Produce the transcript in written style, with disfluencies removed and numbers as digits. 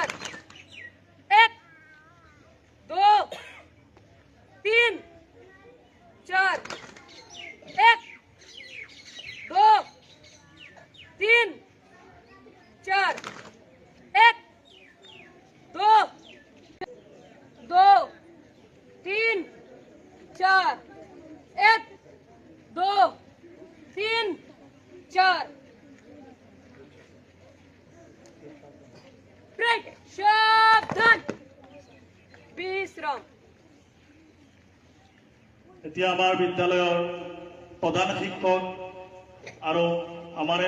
4 1 2 3 4 1 2 3 4 1 2 2 3 4 1 2 3 4 break सावधान विश्राम। এতিয়া আমাৰ বিদ্যালয়ৰ প্ৰধান শিক্ষক আৰু আমাৰ